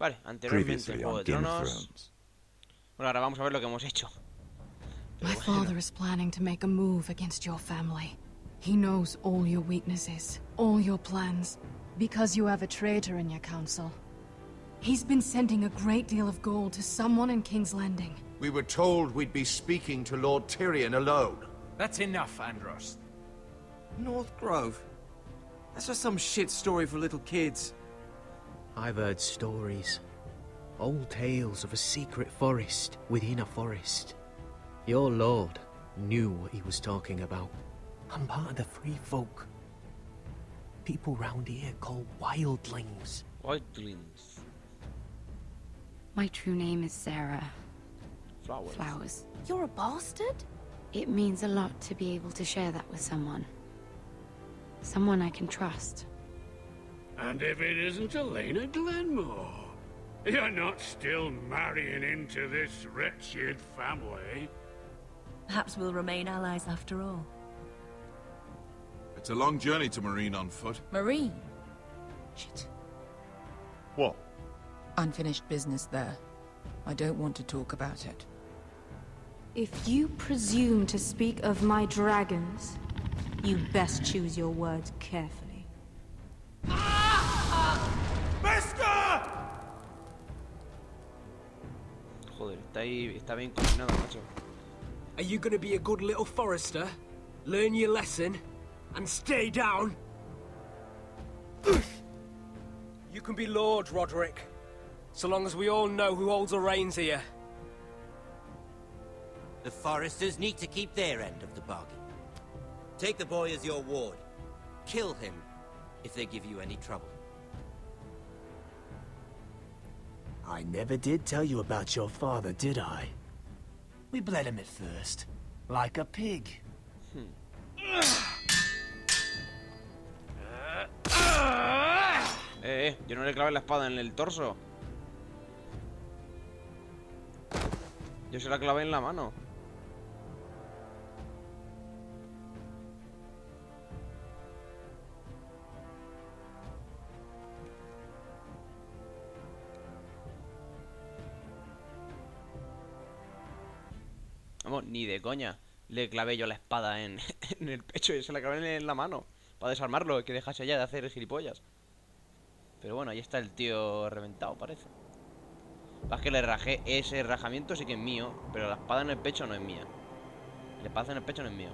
Vale, anteriormente Juego de Tronos. Bueno, ahora vamos a ver lo que hemos hecho. My father is planning to make a move against your family. He knows all your weaknesses, all your plans, because you have a traitor in your council. He's been sending a great deal of gold to someone in King's Landing. We were told we'd be speaking to Lord Tyrion alone. That's enough, Andros. North Grove? That's just some shit story for little kids. I've heard stories. Old tales of a secret forest within a forest. Your lord knew what he was talking about. I'm part of the free folk. People round here call wildlings. Wildlings. My true name is Sarah. Flowers. You're a bastard? It means a lot to be able to share that with someone. Someone I can trust. And if it isn't Elena Glenmore, you're not still marrying into this wretched family. Perhaps we'll remain allies after all. It's a long journey to Marine on foot. Marine? Shit. What? Unfinished business there. I don't want to talk about it. If you presume to speak of my dragons, you best choose your words carefully. Joder, está bien combinado, macho. Are you gonna be a good little forester? Learn your lesson and stay down? You can be Lord, Roderick. So long as we all know who holds the reins here. The foresters need to keep their end of the bargain. Take the boy as your ward. Kill him if they give you any trouble. I never did tell you about your father, did I? We bled him at first, like a pig. Yo no le clavé la espada en el torso. Yo se la clavé en la mano. Vamos, ni de coña le clavé yo la espada en el pecho y se la clavé en la mano. Para desarmarlo, que dejase ya de hacer gilipollas. Pero bueno, ahí está el tío reventado, parece. Es que le rajé, ese rajamiento sí que es mío, pero la espada en el pecho no es mía. La espada en el pecho no es mío.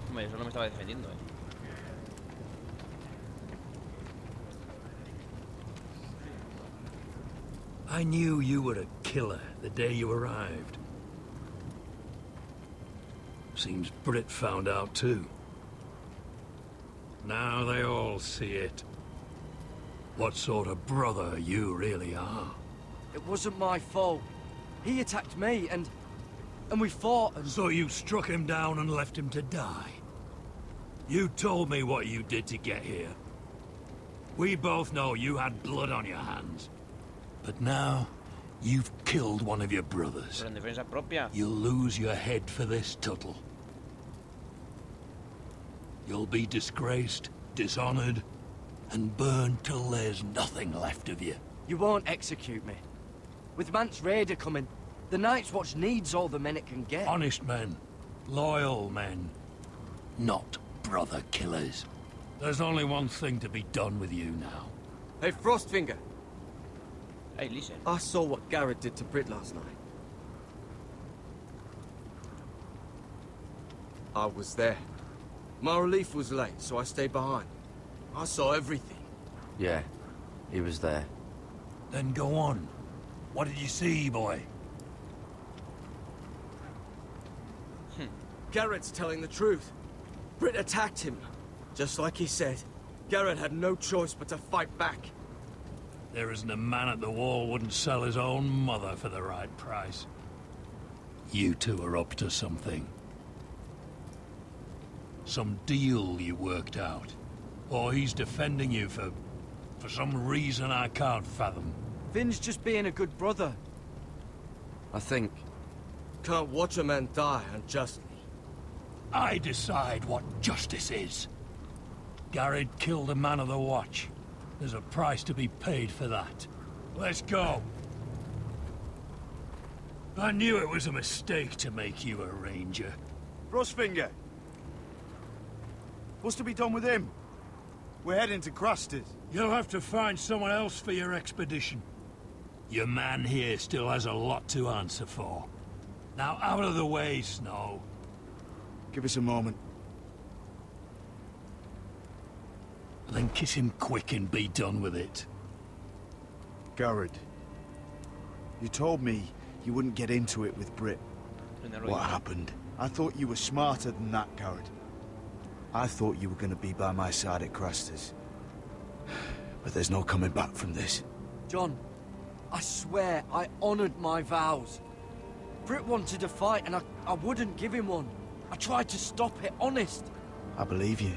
Hombre, eso no me estaba defendiendo, I knew you were a killer the day you arrived. Seems Britt found out too. Now they all see it. What sort of brother you really are. It wasn't my fault. He attacked me and we fought and... So you struck him down and left him to die? You told me what you did to get here. We both know you had blood on your hands. But now, you've killed one of your brothers. Pero en defensa propia. You'll lose your head for this, Tuttle. You'll be disgraced, dishonored, and burned till there's nothing left of you. You won't execute me. With Mance Raider coming, the Night's Watch needs all the men it can get. Honest men. Loyal men. Not brother killers. There's only one thing to be done with you now. Hey, Frostfinger. Hey, listen. I saw what Garrett did to Britt last night. I was there. My relief was late, so I stayed behind. I saw everything. Yeah, he was there. Then go on. What did you see, boy? Garrett's telling the truth. Britt attacked him. Just like he said. Garrett had no choice but to fight back. There isn't a man at the wall wouldn't sell his own mother for the right price. You two are up to something. Some deal you worked out. Or he's defending you for some reason I can't fathom. Finn's just being a good brother. I think. can't watch a man die unjustly. I decide what justice is. Garrett killed a man of the watch. There's a price to be paid for that. Let's go. I knew it was a mistake to make you a ranger. Frostfinger! What's to be done with him? We're heading to Crusters. You'll have to find someone else for your expedition. Your man here still has a lot to answer for. Now out of the way, Snow. Give us a moment. Then kiss him quick and be done with it. Garrett, you told me you wouldn't get into it with Brit. What happened? I thought you were smarter than that, Garrett. I thought you were going to be by my side at Crusters. But there's no coming back from this. John, I swear I honored my vows. Brit wanted a fight and I wouldn't give him one. I tried to stop it, honest. I believe you.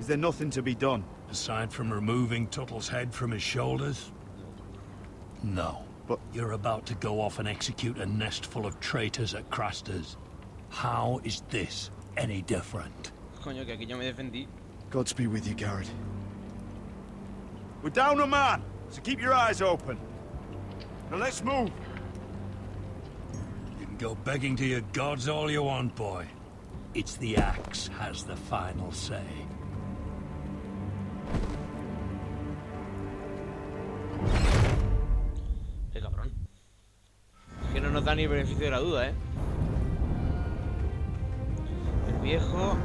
Is there nothing to be done? Aside from removing Tuttle's head from his shoulders? No. But you're about to go off and execute a nest full of traitors at Crusters. How is this any different? Coño, que aquí yo me defendí. Godspeed with you, Garrett. We're down a man, so keep your eyes open. Now let's move. You can go begging to your gods all you want, boy. It's the axe has the final say. Qué cabrón. Es que no nos da ni beneficio de la duda, ¿eh? El viejo,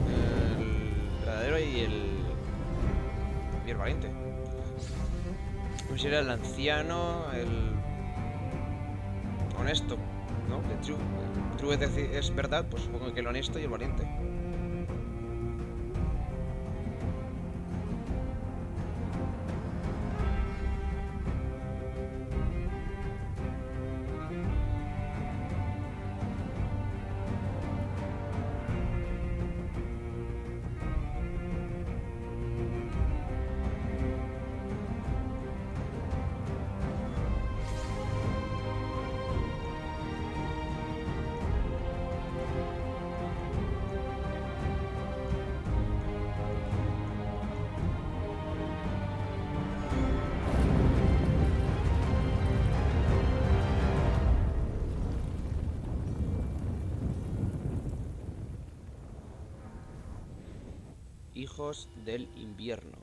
el verdadero y el valiente. Pues era el anciano, el honesto, ¿no? Que true es verdad, pues supongo que el honesto y el valiente. Hijos del invierno.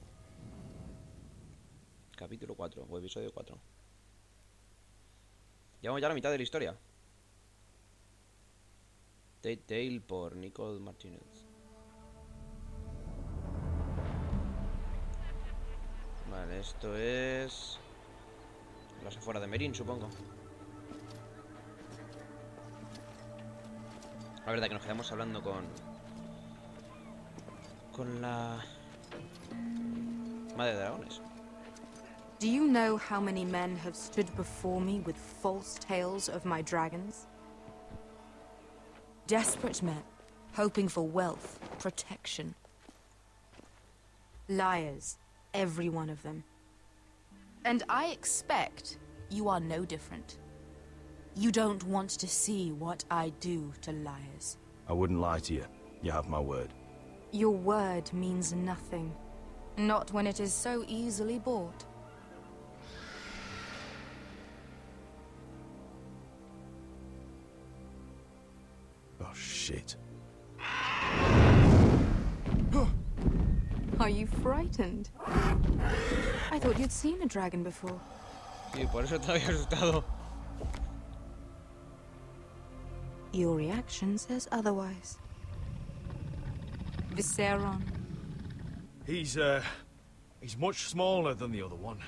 Capítulo 4, o episodio 4. Llevamos ya la mitad de la historia. Telltale por Nicole Martínez. Vale, esto es las afueras de Merín, supongo. La verdad que nos quedamos hablando con la madre de dragones. Do you know how many men have stood before me with false tales of my dragons? Desperate men, hoping for wealth, protection. Liars, every one of them. And I expect you are no different. You don't want to see what I do to liars. I wouldn't lie to you. You have my word. Your word means nothing. Not when it is so easily bought. Oh, shit. Are you frightened? I thought you'd seen a dragon before. Sí, por eso te había asustado. Your reaction says otherwise. Viseron. He's much smaller than the other one.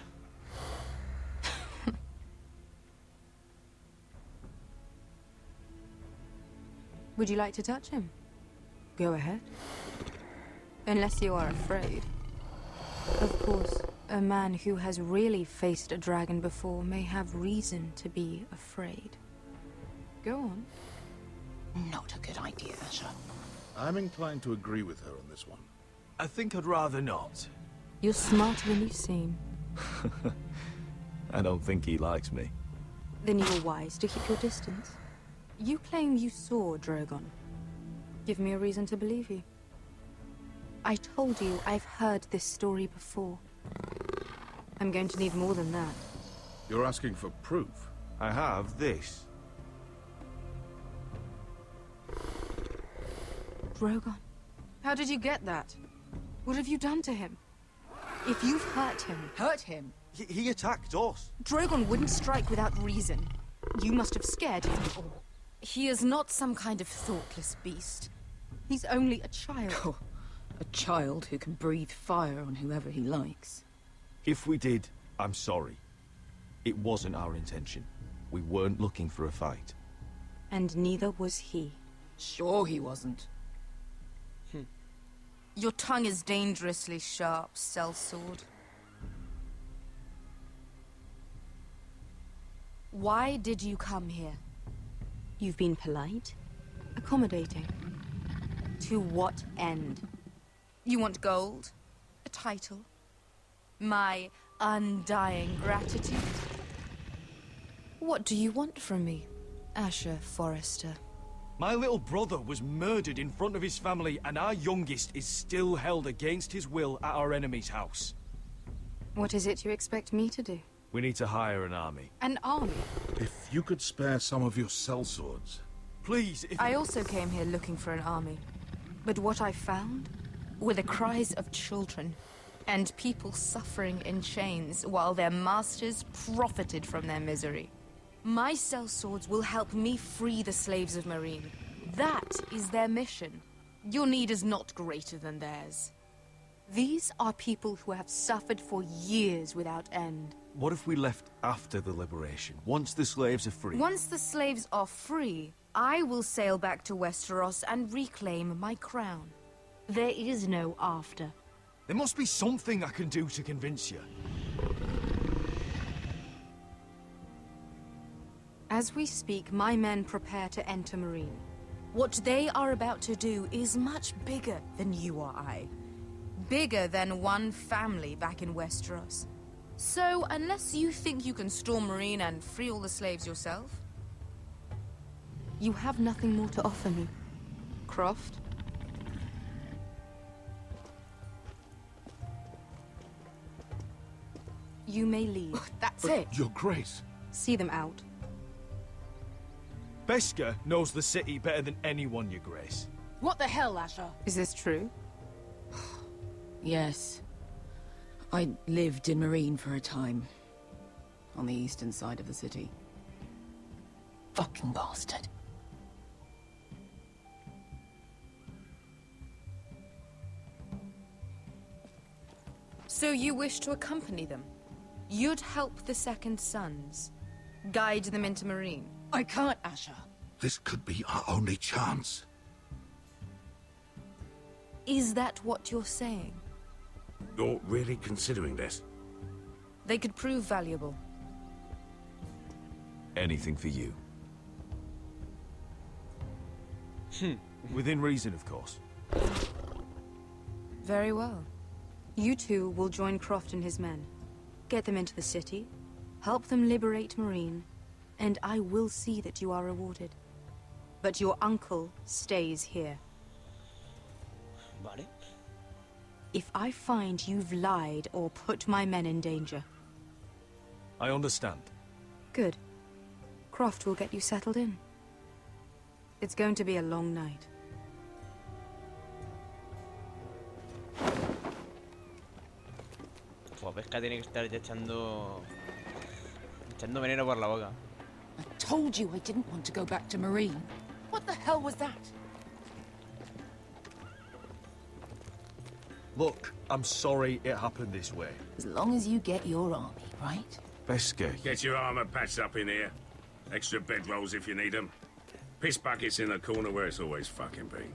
Would you like to touch him? Go ahead. Unless you are afraid. Of course, a man who has really faced a dragon before may have reason to be afraid. Go on. Not a good idea, sir. I'm inclined to agree with her on this one. I think I'd rather not. You're smarter than you seem. I don't think he likes me. Then you were wise to keep your distance. You claim you saw Drogon. Give me a reason to believe you. I told you I've heard this story before. I'm going to need more than that. You're asking for proof? I have this. Drogon, how did you get that? What have you done to him? If you've hurt him... Hurt him? He attacked us. Drogon wouldn't strike without reason. You must have scared him. He is not some kind of thoughtless beast. He's only a child. Oh, a child who can breathe fire on whoever he likes. If we did, I'm sorry. It wasn't our intention. We weren't looking for a fight. And neither was he. Sure he wasn't. Your tongue is dangerously sharp, sellsword. Why did you come here? You've been polite, accommodating. To what end? You want gold? A title? My undying gratitude? What do you want from me, Asher Forrester? My little brother was murdered in front of his family, and our youngest is still held against his will at our enemy's house. What is it you expect me to do? We need to hire an army. An army? If you could spare some of your sellswords. Please, if... I also came here looking for an army. But what I found were the cries of children and people suffering in chains while their masters profited from their misery. My sellswords will help me free the slaves of Meereen. That is their mission. Your need is not greater than theirs. These are people who have suffered for years without end. What if we left after the liberation, once the slaves are free? Once the slaves are free, I will sail back to Westeros and reclaim my crown. There is no after. There must be something I can do to convince you. As we speak, my men prepare to enter Meereen. What they are about to do is much bigger than you or I. Bigger than one family back in Westeros. So, unless you think you can storm Meereen and free all the slaves yourself, you have nothing more to offer me, Croft. You may leave. That's it. Your Grace. See them out. Beskha knows the city better than anyone, Your Grace. What the hell, Asher? Is this true? Yes. I lived in Meereen for a time. On the eastern side of the city. Fucking bastard. So you wish to accompany them? You'd help the Second Sons? Guide them into Meereen? I can't, Asher. This could be our only chance. Is that what you're saying? You're really considering this? They could prove valuable. Anything for you. Within reason, of course. Very well. You two will join Croft and his men. Get them into the city, help them liberate Meereen, and I will see that you are rewarded. But your uncle stays here. Vale. If I find you've lied or put my men in danger... I understand. Good. Croft will get you settled in. It's going to be a long night. Pues Beskha tiene que estar ya echando veneno por la boca. I told you I didn't want to go back to Meereen. What the hell was that? Look, I'm sorry it happened this way. As long as you get your army, right? Beskha. Get your armor patched up in here. Extra bedrolls if you need them. Piss buckets in the corner where it's always fucking been.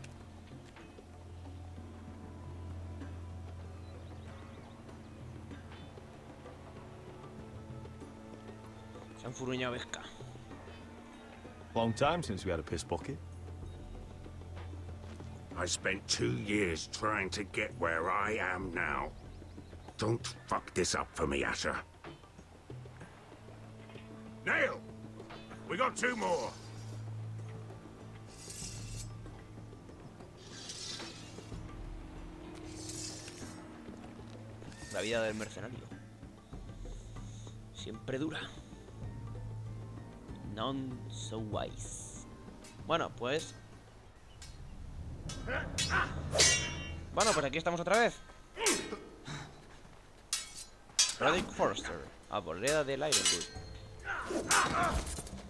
Se han furuñado Beskha. Long time since we had a piss bucket. I spent 2 years trying to get where I am now. Don't fuck this up for me, Asher. Nail! We got 2 more. La vida del mercenario. Siempre dura. None so wise. Bueno, pues... Bueno, pues aquí estamos otra vez. Roderick Forrester, arboleda del Ironwood.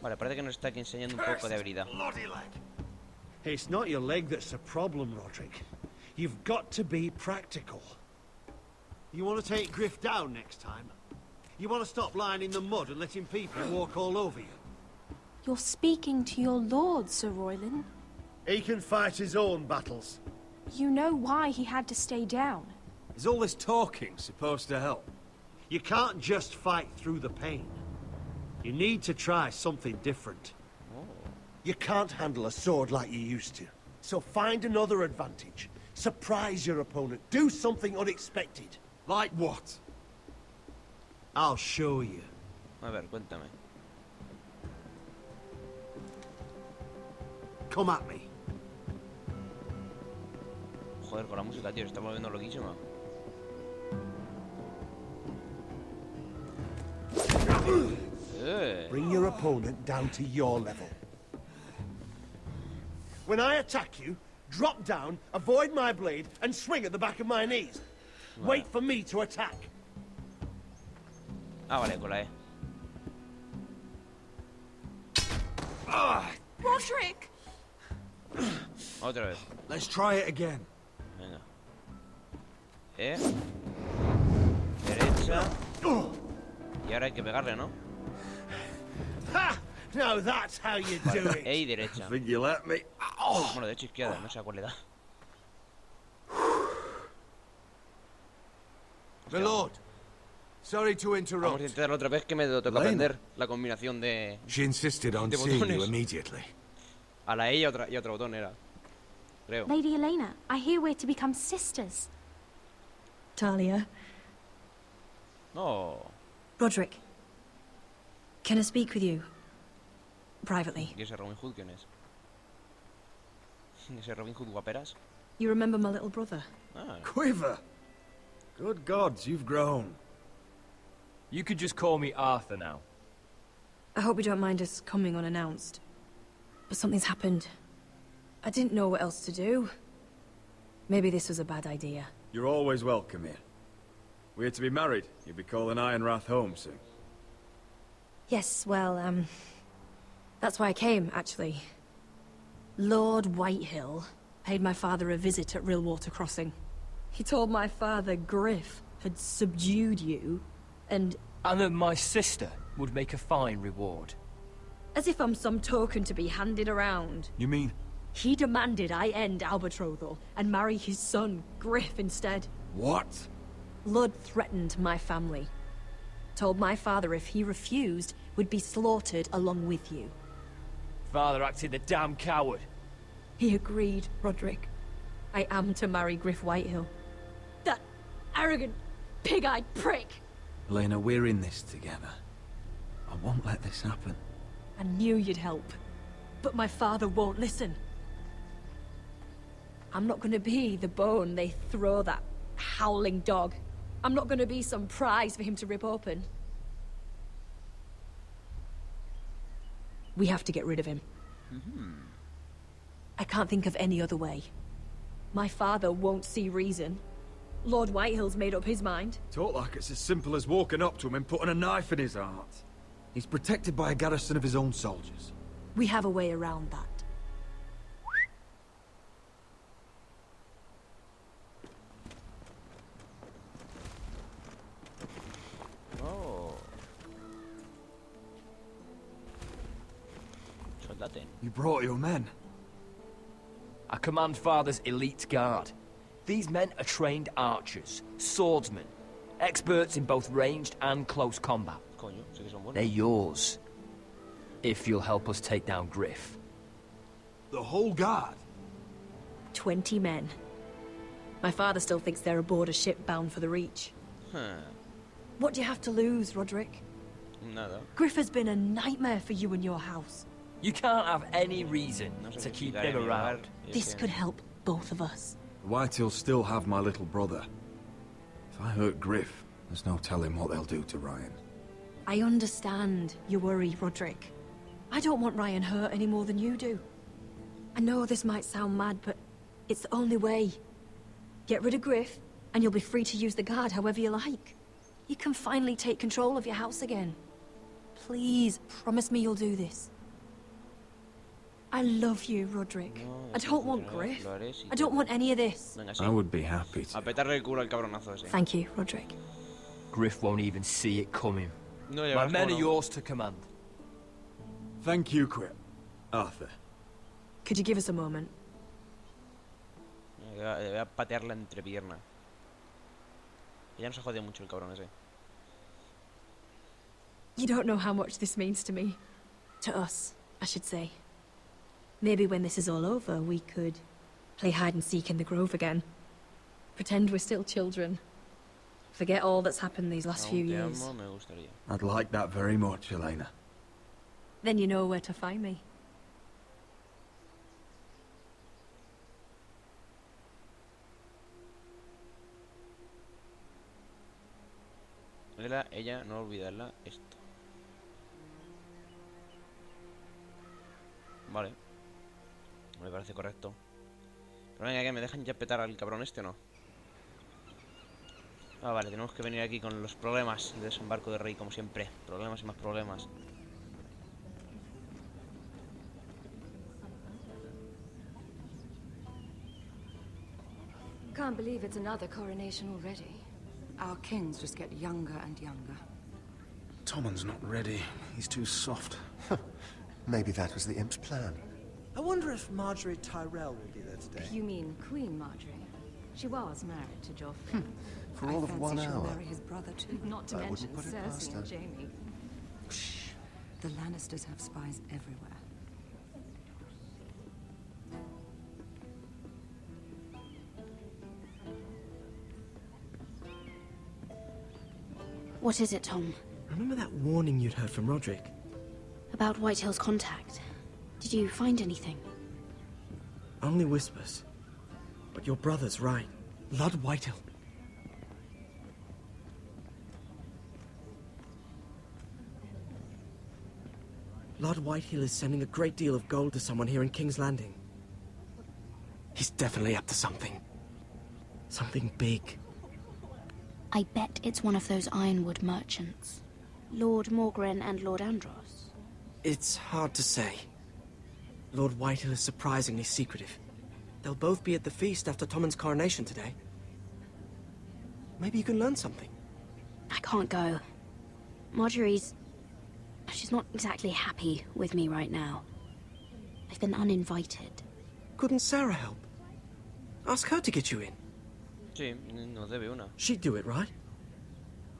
Vale, parece que nos está aquí enseñando un poco de habilidad. It's not your leg that's the problem, Roderick. You've got to be practical. You want to take Griff down next time? You want to stop lying in the mud and letting people walk all over you? You're speaking to your lord, Sir Royland. He can fight his own battles. You know why he had to stay down. Is all this talking supposed to help? You can't just fight through the pain. You need to try something different. You can't handle a sword like you used to. So find another advantage. Surprise your opponent. Do something unexpected. Like what? I'll show you. A ver, cuéntame. Come at me. Joder, con la música, tío, se está volviendo loquísima. Bring your opponent down to your level. When I attack you, drop down, avoid my blade, and swing at the back of my knees. Wait for me to attack. Ah, vale, con la E. Roderick! Otra vez. Let's try it again. Venga. Derecha. Y ahora hay que pegarle, ¿no? Ha! Now that's how you do Vale, it. E y derecha. I think you let me. Bueno, derecha y izquierda, no sé a cuál le da. My lord, sorry to interrupt. Vamos a intentarlo otra vez, que me toca aprender la combinación de... She insisted on de seeing you botones. immediately. A la E y otro botón era. Creo. Lady Elena, I hear we're to become sisters. Talia. No. Roderick. Can I speak with you? Privately. ¿Y ese Robin Hood quién es? ¿Ese Robin Hood guaperas? You remember my little brother? Ah. Quiver! Good gods, you've grown. You could just call me Arthur now. I hope you don't mind us coming unannounced. But something's happened. I didn't know what else to do. Maybe this was a bad idea. You're always welcome here. We're to be married. You'll be calling Ironrath home soon. Yes, well, that's why I came, actually. Lord Whitehill paid my father a visit at Rillwater Crossing. He told my father Griff had subdued you, and that my sister would make a fine reward. as if I'm some token to be handed around. You mean? He demanded I end our betrothal and marry his son, Griff, instead. What? Lud threatened my family. Told my father if he refused, would be slaughtered along with you. Father acted the damn coward. He agreed, Roderick. I am to marry Griff Whitehill. That arrogant, pig-eyed prick! Elena, we're in this together. I won't let this happen. I knew you'd help, but my father won't listen. I'm not gonna be the bone they throw that howling dog. I'm not gonna be some prize for him to rip open. We have to get rid of him. I can't think of any other way. My father won't see reason. Lord Whitehill's made up his mind. Talk like it's as simple as walking up to him and putting a knife in his heart. He's protected by a garrison of his own soldiers. We have a way around that. Oh. Soldate. You brought your men. I command Father's elite guard. These men are trained archers, swordsmen, experts in both ranged and close combat. Coño, sí que son buenos. They're yours. If you'll help us take down Griff. The whole guard? 20 men. My father still thinks they're aboard a ship bound for the Reach. What do you have to lose, Roderick? Nada. Griff has been a nightmare for you and your house. You can't have any reason to keep him around. This could help both of us. The Whitehills still have my little brother. If I hurt Griff, there's no telling what they'll do to Ryan. I understand your worry, Roderick. I don't want Ryan hurt any more than you do. I know this might sound mad, but it's the only way. Get rid of Griff, and you'll be free to use the guard however you like. You can finally take control of your house again. Please, promise me you'll do this. I love you, Roderick. I don't want Griff. I don't want any of this. I would be happy to. A petarle el culo al cabronazo ese. Thank you, Roderick. Griff won't even see it coming. No, ya My verás men cómo are no. yours to command. Thank you, Quip. Arthur. Could you give us a moment? Le voy a patear la entrepierna. Ya nos ha jodido mucho el cabrón ese. You don't know how much this means to me. To us, I should say. Maybe when this is all over, we could play hide and seek in the grove again. Pretend we're still children. Forget all that's happened these last few years. Me gustaría. I'd like that very much, Elena. Then you know where to find me. Ella, no olvidarla esto. Vale. Me parece correcto. Pero venga, que me dejan ya petar al cabrón este o no. Ah, vale, tenemos que venir aquí con los problemas de desembarco de rey, como siempre. Problemas y más problemas. Can't believe it's another coronation already. Our kings just get younger and younger. Tommen's not ready. He's too soft. Maybe that was the imp's plan. I wonder if Marjorie Tyrell will be there today. You mean Queen Marjorie? She was married to Joffrey. For all of 1 she'll hour. marry his brother too. Not to I mention wouldn't put it past Cersei her. and Jaime. The Lannisters have spies everywhere. What is it, Tom? Remember that warning you'd heard from Roderick? About Whitehill's contact. Did you find anything? Only whispers. But your brother's right. Lord Whitehill. Lord Whitehill is sending a great deal of gold to someone here in King's Landing. He's definitely up to something. Something big. I bet it's one of those ironwood merchants. Lord Morgren and Lord Andros. It's hard to say. Lord Whitehill is surprisingly secretive. They'll both be at the feast after Tommen's coronation today. Maybe you can learn something. I can't go. Marjorie's... she's not exactly happy with me right now. I've been uninvited. Couldn't Sarah help? Ask her to get you in. Sí, nos debe una. She'd do it, right?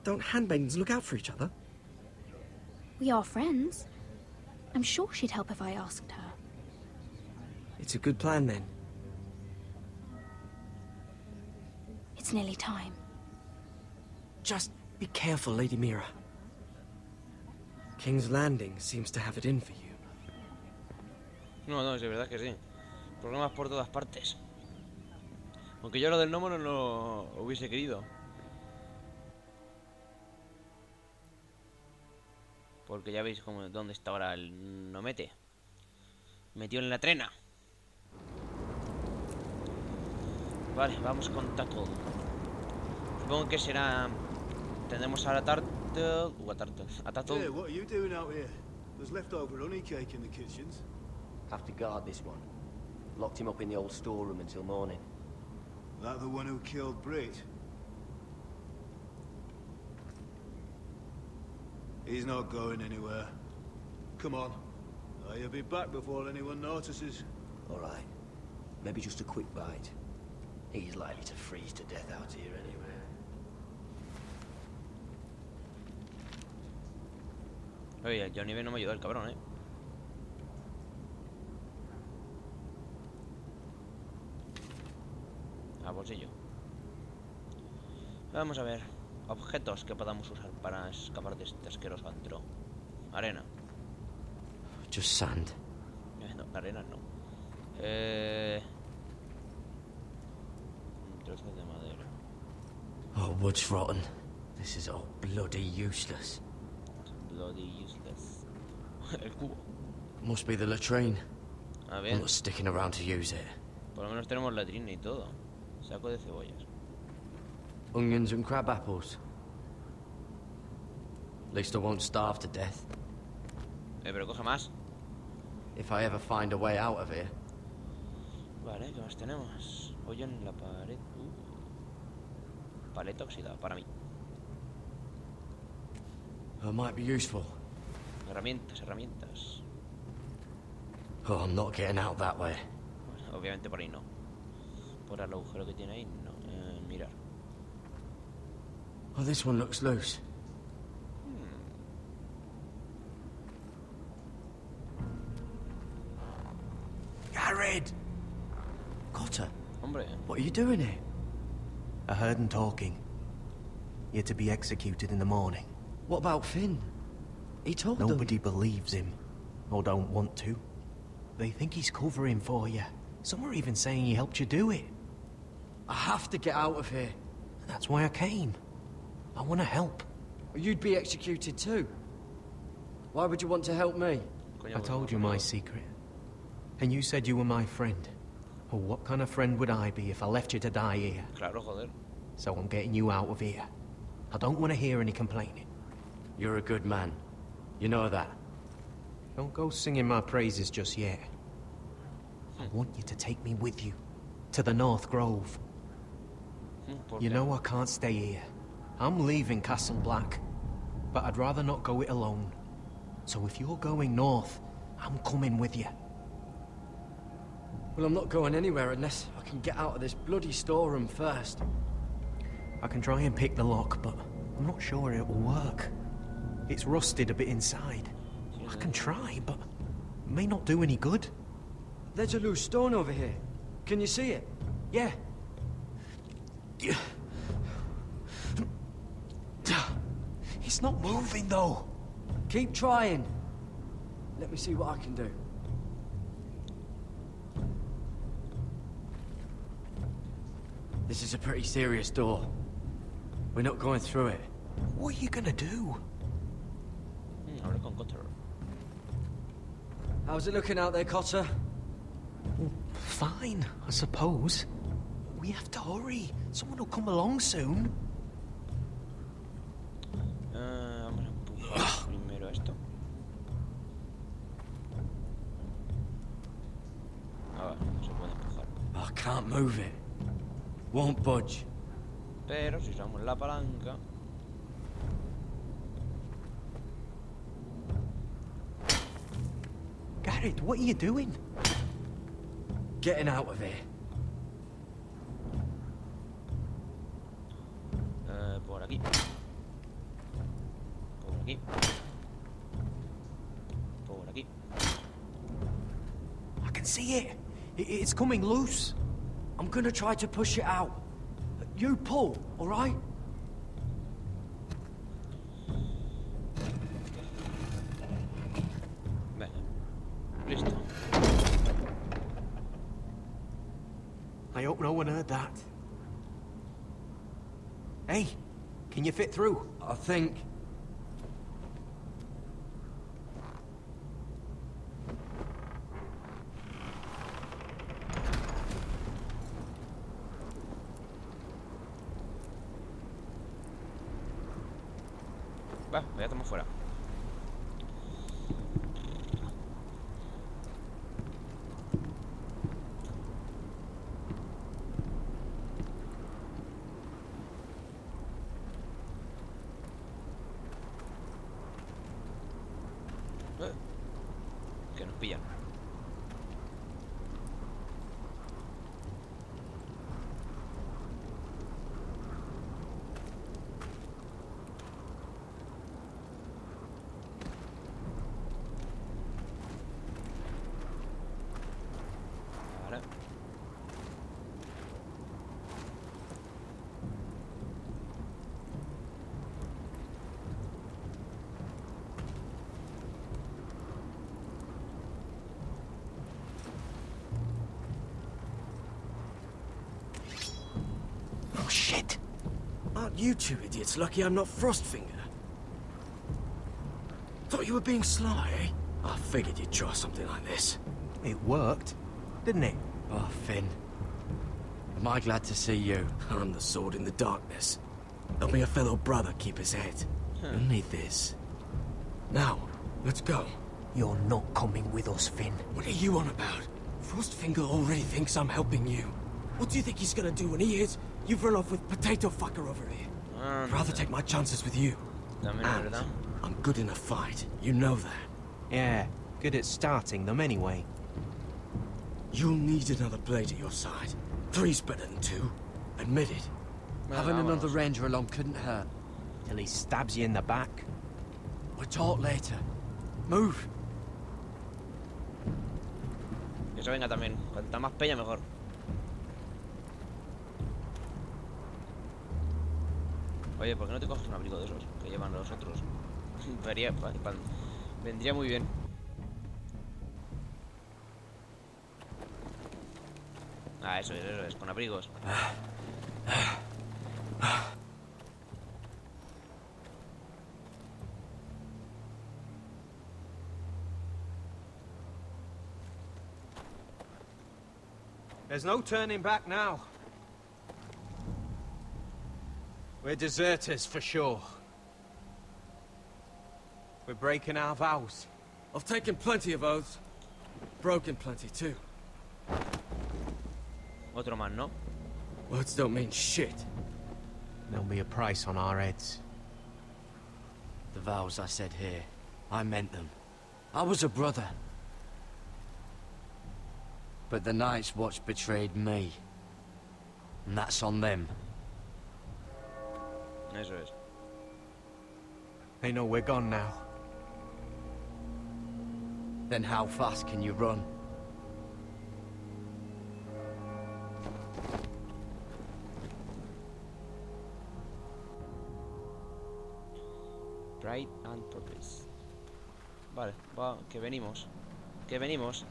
Don't handmaidens look out for each other? We are friends. I'm sure she'd help if I asked her. It's a good plan, then. It's nearly time. Just be careful, Lady Mira. King's Landing seems to have it in for you. No, es de verdad que sí. Problemas por todas partes. Aunque yo lo del gnomo no lo hubiese querido. Porque ya veis cómo, dónde está ahora el nomete. Metió en la trena. Vale, vamos con Telltale. Supongo que será... Tendremos a la Telltale... a Telltale. Yeah, what are you doing out here? There's leftover honey cake in the kitchens. Have to guard this one. Locked him up in the old storeroom until morning. That the one who killed Brit? He's not going anywhere. Come on. You'll be back before anyone notices. All right. Maybe just a quick bite. He's likely to freeze to death out here anyway. Oye, el Johnny B no me ayudó el cabrón, A bolsillo. Vamos a ver. Objetos que podamos usar para escapar de este asqueroso antro. Arena. Just sand. No, arena no. Trozos de madera. Oh, wood's rotten. This is all bloody useless. Bloody useless. El cubo. Must be the latrine. A ver. I'm not sticking around to use it. Por lo menos tenemos latrina y todo. Saco de cebollas. Onions and crab apples. At least I won't starve to death. Pero coge más. If I ever find a way out of here. Vale, ¿qué más tenemos? Hoyo en la pared. Paleta oxidada, para mí. It might be useful. Herramientas, herramientas. Oh, I'm not getting out that way. Bueno, obviamente por ahí no. Por el agujero que tiene ahí, no. Mirar. Oh, this one looks loose. Garrett! Cotter, Hombre. what are you doing here? I heard him talking. You're to be executed in the morning. What about Finn? He told them. Nobody believes him, or don't want to. They think he's covering for you. Some are even saying he helped you do it. I have to get out of here. That's why I came. I want to help. You'd be executed too. Why would you want to help me? I told you my secret. And you said you were my friend. Well, what kind of friend would I be if I left you to die here? Claro, joder. So I'm getting you out of here. I don't want to hear any complaining. You're a good man. You know that. Don't go singing my praises just yet. I want you to take me with you. To the North Grove. You know I can't stay here. I'm leaving Castle Black. But I'd rather not go it alone. So if you're going north, I'm coming with you. Well, I'm not going anywhere unless I can get out of this bloody storeroom first. I can try and pick the lock, but I'm not sure it will work. It's rusted a bit inside. I can try, but it may not do any good. There's a loose stone over here. Can you see it? Yeah. It's not moving, though. Keep trying. Let me see what I can do. This is a pretty serious door. We're not going through it. What are you gonna do? Habla con Cotter. How's it looking out there, Cotter? Fine, I suppose. We have to hurry. Someone will come along soon. Vamos a empujar primero esto. Ah, no se puede empujar. I can't move it. Won't budge. Pero si usamos la palanca... Garrett, what are you doing? Getting out of here. Por aquí. Por aquí. Por aquí. I can see it. It's coming loose. I'm gonna try to push it out. You pull, all right? Venga. Listo. I hope no one heard that. Hey, can you fit through? I think. Va, ya estamos fuera. Que nos pillan. You two idiots lucky I'm not Frostfinger. Thought you were being sly, eh? I figured you'd try something like this. It worked, didn't it? Oh, Finn. Am I glad to see you? I'm the sword in the darkness. Helping a fellow brother keep his head. You'll need this. Now, let's go. You're not coming with us, Finn. What are you on about? Frostfinger already thinks I'm helping you. What do you think he's gonna do when he hears you've run off with Potato Fucker over here? I'd rather take my chances with you. And I'm good in a fight. You know that. Yeah, good at starting them anyway. You'll need another blade at your side. 3's better than 2. Admit it. Having another ranger along couldn't hurt. Till he stabs you in the back. We'll talk later. Move. Que eso venga también. Cuanta más peña, mejor. Oye, ¿por qué no te coges un abrigo de esos que llevan los otros? Vendría muy bien. Ah, eso es, con abrigos. There's no turning back now. We're deserters for sure. We're breaking our vows. I've taken plenty of oaths. Broken plenty too. Otro más, ¿no? Words don't mean shit. There'll be a price on our heads. The vows I said here, I meant them. I was a brother. But the Night's Watch betrayed me. And that's on them. Eso es. They know we're gone now. Then how fast can you run? Pride and Purpose. Vale, va, que venimos. Que venimos.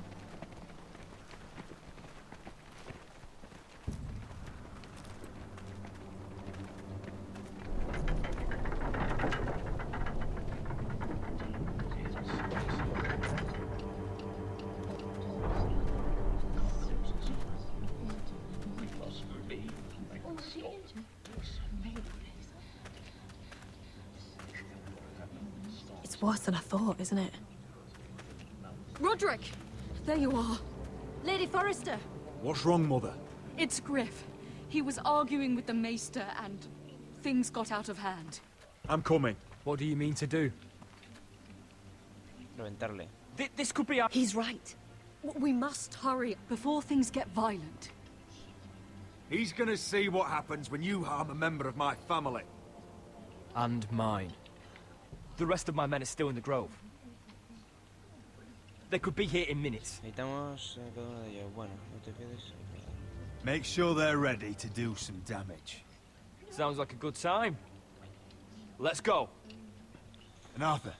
It's worse than I thought, isn't it? Roderick! There you are. Lady Forrester! What's wrong, Mother? It's Griff. He was arguing with the Maester and things got out of hand. I'm coming. What do you mean to do? Reventarle. This could be our... He's right. We must hurry before things get violent. He's gonna see what happens when you harm a member of my family. And mine. The rest of my men are still in the grove. They could be here in minutes. Necesitamos cada uno de ellos. Bueno, no te quedes. Make sure they're ready to do some damage. Sounds like a good time. Let's go. And Arthur,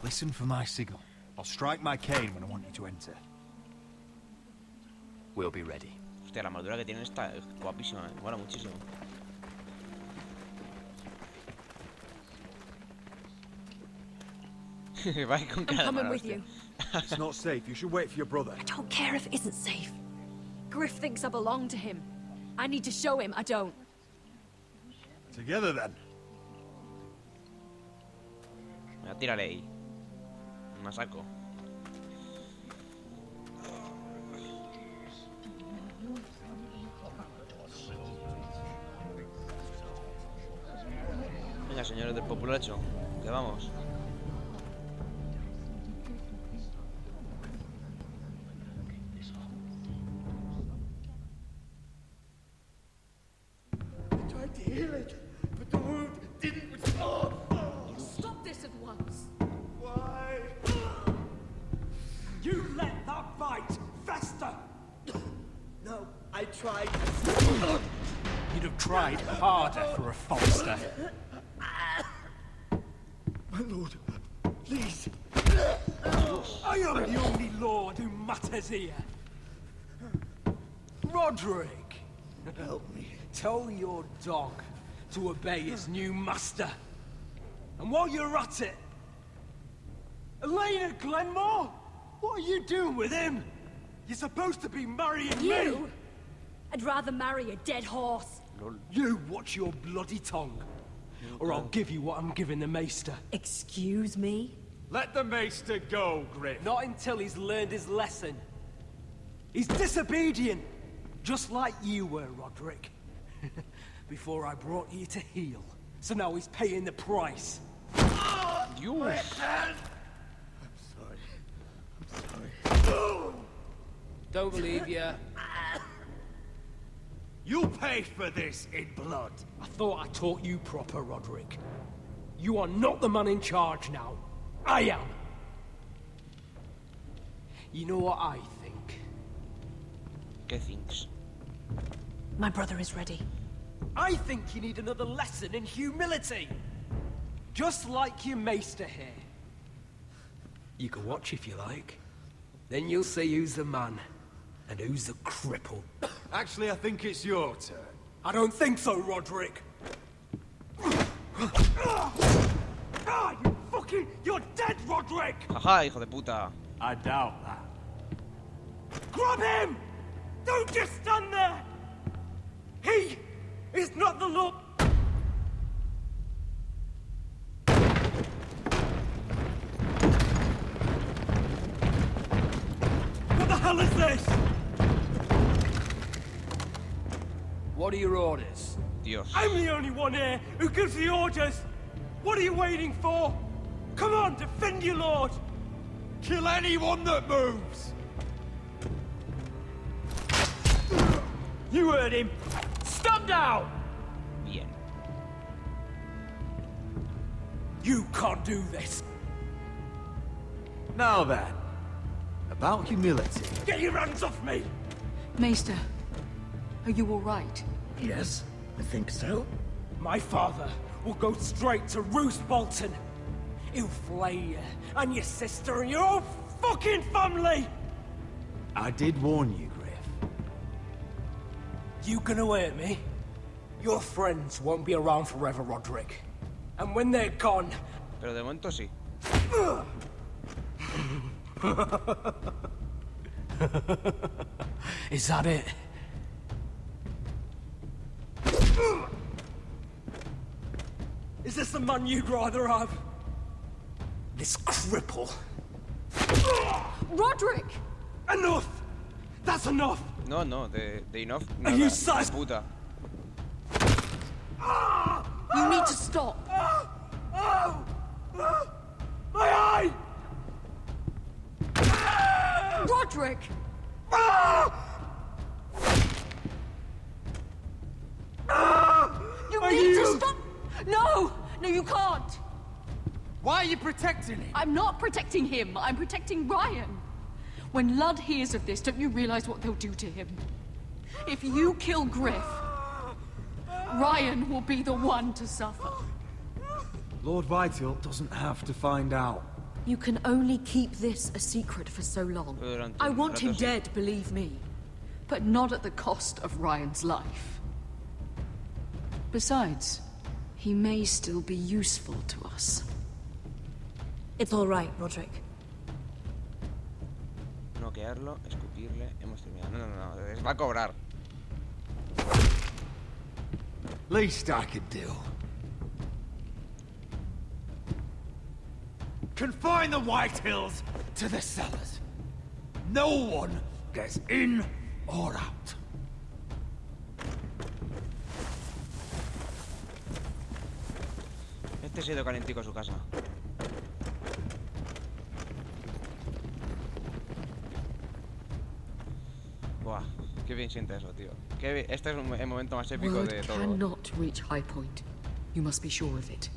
listen for my signal. I'll strike my cane when I want you to enter. We'll be ready. Hostia, la armadura que tienen está guapísima, mola muchísimo. I'm coming with you. It's not safe. You should wait for your brother. I don't care if it isn't safe. Griff thinks I belong to him. I need to show him I don't. Together then. Mira, tírale ahí. Me saco. Venga, señores del populacho, que vamos. Tried to heal it, but the wound didn't respond. Stop this at once. Why? You let that fight fester! No, I tried. You'd have tried harder for a Forrester. My lord, please. I am the only lord who matters here. Roderick! Help me. Tell your dog to obey his new master. And while you're at it... Elena Glenmore? What are you doing with him? You're supposed to be marrying me! I'd rather marry a dead horse. You watch your bloody tongue, or I'll give you what I'm giving the Maester. Excuse me? Let the Maester go, Griff. Not until he's learned his lesson. He's disobedient, just like you were, Roderick. Before I brought you to heel, so now he's paying the price. You. I'm sorry. Don't believe you. You pay for this in blood. I thought I taught you proper, Roderick. You are not the man in charge now. I am. You know what I think? ¿Qué thinks? My brother is ready. I think you need another lesson in humility. Just like your Maester here. You can watch if you like. Then you'll see who's the man and who's the cripple. Actually, I think it's your turn. I don't think so, Roderick. You're dead, Roderick! Ajá, hijo de puta. I doubt that. Grab him! Don't just stand there! He is not the Lord. What the hell is this? What are your orders? Dios. I'm the only one here who gives the orders. What are you waiting for? Come on, defend your lord! Kill anyone that moves! You heard him! Stand down! Bien. You can't do this! Now then, about humility. Get your hands off me! Maester, are you all right? Yes, I think so. My father will go straight to Roose Bolton. He'll flay you, and your sister, and your whole fucking family! I did warn you, Griff. You gonna hurt me? Your friends won't be around forever, Roderick. And when they're gone... Pero de momento sí. Is that it? Is this the man you'd rather have? This cripple. Roderick! Enough! That's enough! No, no, de enough. Are you size? Puta. You need to stop. My eye! Roderick! You need to stop! No! No, you can't! Why are you protecting him? I'm not protecting him. I'm protecting Ryan. When Ludd hears of this, don't you realize what they'll do to him? If you kill Griff, Ryan will be the one to suffer. Lord Whitehill doesn't have to find out. You can only keep this a secret for so long. I want him dead, believe me. But not at the cost of Ryan's life. Besides, he may still be useful to us. It's all right, Roderick. Noquearlo, escupirle, hemos terminado. No, no, no, les va a cobrar. Least I could do. Confine the Whitehills to the cellars. No one gets in or out. Este se ha ido calentico a su casa. Buah, qué bien siente eso, tío. Qué bien. Este es el momento más épico de todo. Cannot reach high point. You must be sure of it.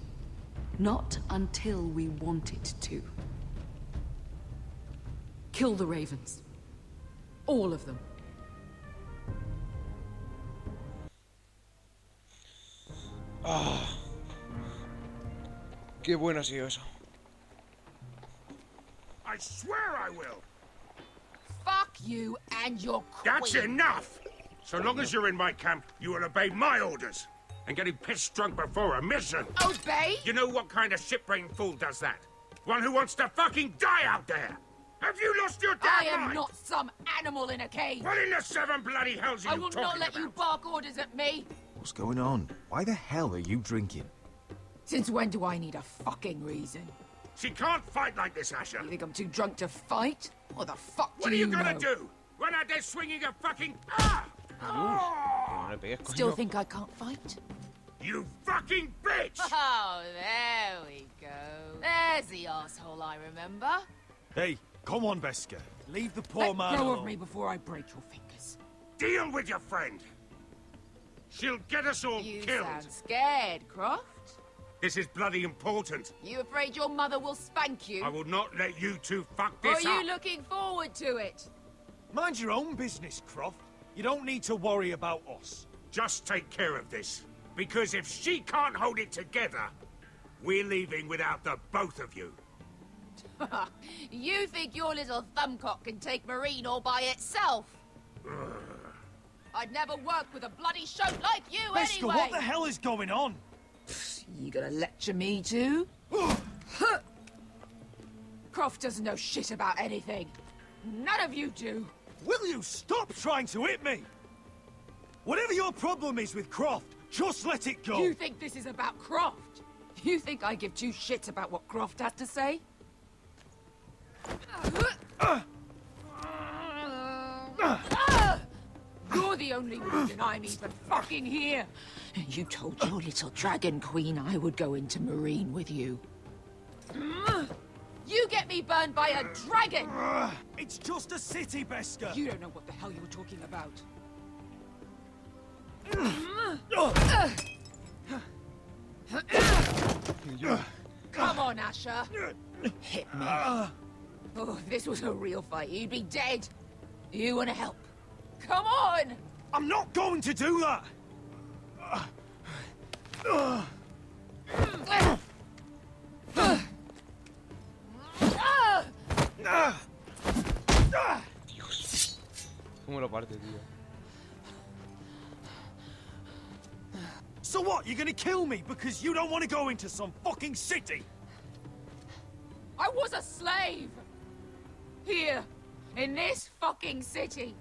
Not until we want it to. Kill the ravens. All of them. Ah, qué bueno ha sido eso. I swear I will. Fuck you and your queen. That's enough! So long as you're in my camp, you will obey my orders. And getting pissed drunk before a mission. Obey? You know what kind of shit-brained fool does that? One who wants to fucking die out there. Have you lost your damn I am mind? not some animal in a cage. What in the seven bloody hells are I you will talking not let about? you bark orders at me. What's going on? Why the hell are you drinking? Since when do I need a fucking reason? She can't fight like this, Asher. You think I'm too drunk to fight? What the fuck What do are you know? gonna do? Run out there swinging a fucking... Ah! Still think I can't fight? You fucking bitch! Oh, there we go. There's the asshole I remember. Hey, come on, Beskar. Leave the poor man Let go alone. of me before I break your fingers. Deal with your friend. She'll get us all You killed. sound scared, Croft. This is bloody important. You afraid your mother will spank you? I will not let you two fuck Or this are you up. looking forward to it? Mind your own business, Croft. You don't need to worry about us. Just take care of this. Because if she can't hold it together, we're leaving without the both of you. You think your little thumbcock can take Marine all by itself? I'd never work with a bloody shote like you Beskar, anyway! what the hell is going on? You gonna lecture me too? Croft doesn't know shit about anything. None of you do. Will you stop trying to hit me? Whatever your problem is with Croft, just let it go. You think this is about Croft? You think I give two shits about what Croft has to say? You're the only reason I'm even fucking here. You told your little dragon queen I would go into Marine with you. You get me burned by a dragon! It's just a city, Beskar. You don't know what the hell you're talking about. Come on, Asher. Hit me. Oh, if this was a real fight, you'd be dead. You want to help? Come on! I'm not going to do that! Dios. ¿Cómo lo parte, tío? So what, you're gonna kill me because you don't want to go into some fucking city? I was a slave! Here, in this fucking city.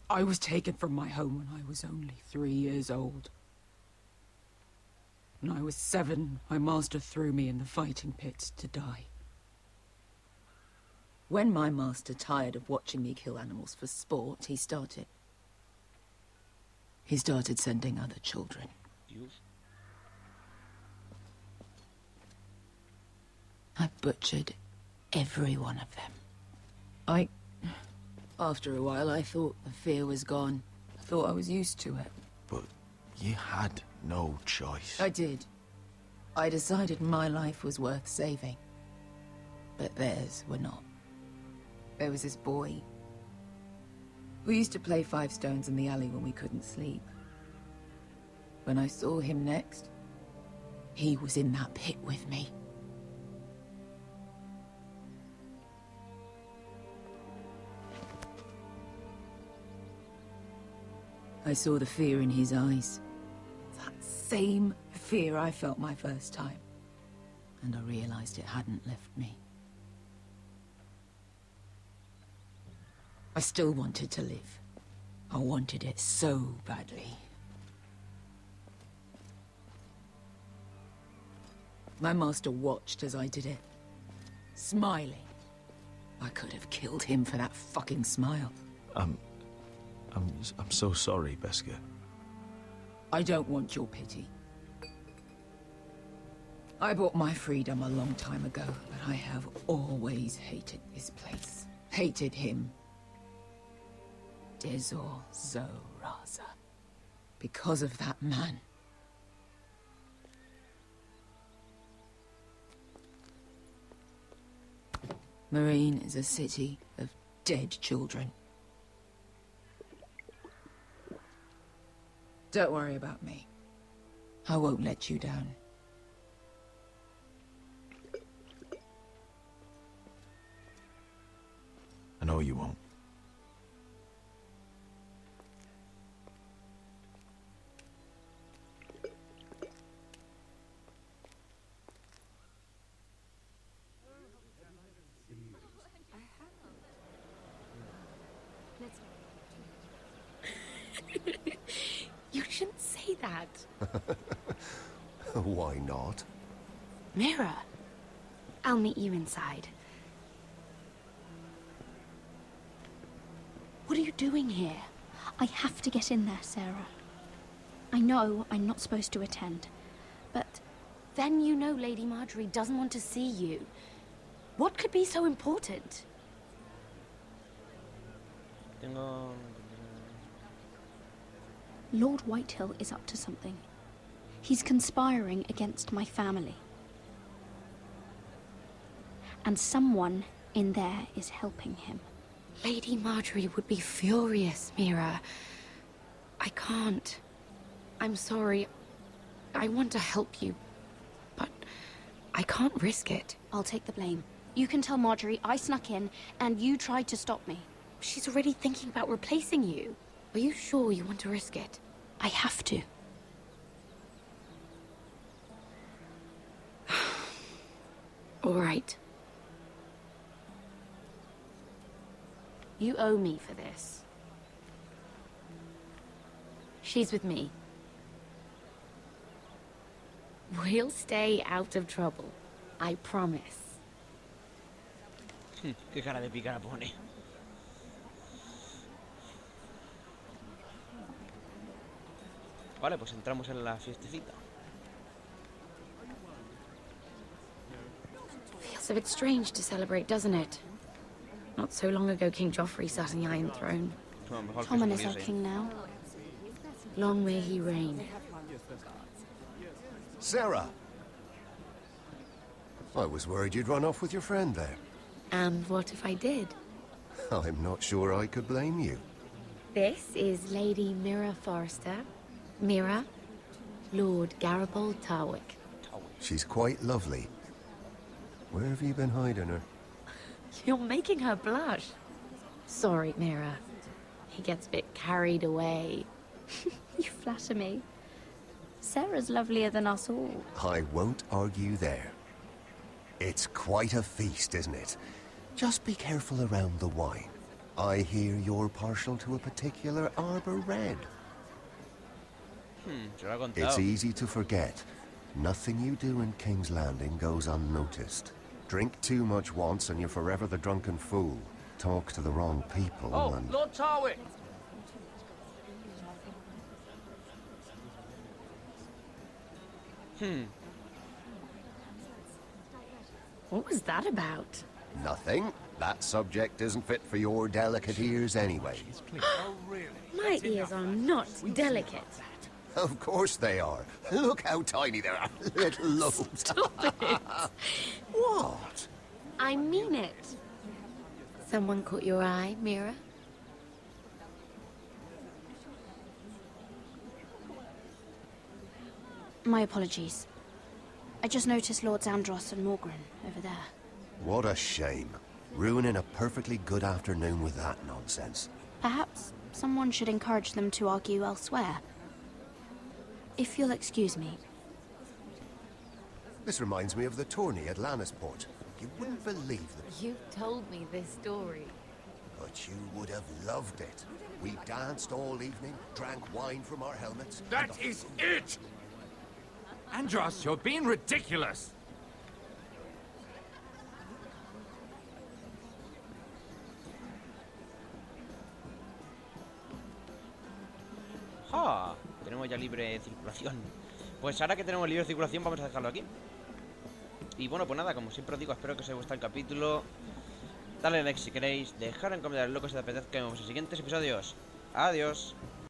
I was taken from my home when I was only 3 years old. When I was 7, my master threw me in the fighting pits to die. When my master tired of watching me kill animals for sport, he started sending other children. Dios. I butchered every one of them. After a while, I thought the fear was gone. I thought I was used to it. But you had no choice. I did. I decided my life was worth saving. But theirs were not. There was this boy. We used to play 5 stones in the alley when we couldn't sleep. When I saw him next, he was in that pit with me. I saw the fear in his eyes. That same fear I felt my first time. And I realized it hadn't left me. I still wanted to live. I wanted it so badly. My master watched as I did it, smiling. I could have killed him for that fucking smile. I'm so sorry, Beskar. I don't want your pity. I bought my freedom a long time ago, but I have always hated this place. Hated him. Dezor Zoraza. Because of that man. Marine is a city of dead children. Don't worry about me. I won't let you down. you won't. You shouldn't say that. Why not? Mira, I'll meet you inside. What are you doing here? I have to get in there, Sarah. I know I'm not supposed to attend, but... Then you know Lady Marjorie doesn't want to see you. What could be so important? Lord Whitehill is up to something. He's conspiring against my family. And someone in there is helping him. Lady Marjorie would be furious, Mira. I can't. I'm sorry. I want to help you, but I can't risk it. I'll take the blame. You can tell Marjorie I snuck in and you tried to stop me. She's already thinking about replacing you. Are you sure you want to risk it? I have to. All right. You owe me for this. She's with me. We'll stay out of trouble. I promise. Qué cara de pícara pone. Vale, pues entramos en la fiestecita. Feels a bit strange to celebrate, doesn't it? Not so long ago, King Joffrey sat on the Iron Throne. Tommen is our king now. Long may he reign. Sarah! I was worried you'd run off with your friend there. And what if I did? I'm not sure I could blame you. This is Lady Mira Forrester. Mira, Lord Garibald Tarwick. She's quite lovely. Where have you been hiding her? You're making her blush. Sorry, Mira. He gets a bit carried away. You flatter me. Sarah's lovelier than us all. I won't argue there. It's quite a feast, isn't it? Just be careful around the wine. I hear you're partial to a particular arbor red. It's easy to forget. Nothing you do in King's Landing goes unnoticed. Drink too much once and you're forever the drunken fool. Talk to the wrong people and... Lord Tarwick! What was that about? Nothing. That subject isn't fit for your delicate ears anyway. My ears are not delicate. Of course they are. Look how tiny they are. Little lobes. Stop it. What? I mean it. Someone caught your eye, Mira? My apologies. I just noticed Lords Andros and Morgren over there. What a shame. Ruining a perfectly good afternoon with that nonsense. Perhaps someone should encourage them to argue elsewhere. If you'll excuse me. This reminds me of the tourney at Lannisport. You wouldn't believe it. You told me this story. But you would have loved it. We danced all evening, drank wine from our helmets. That is it! Andros, you're being ridiculous! ¡Ja! Tenemos ya libre circulación. Pues ahora que tenemos libre circulación vamos a dejarlo aquí. Y bueno, pues nada, como siempre os digo, espero que os haya gustado el capítulo. Dale like si queréis, dejar en comentarios lo que os apetezca que vemos en siguientes episodios. Adiós.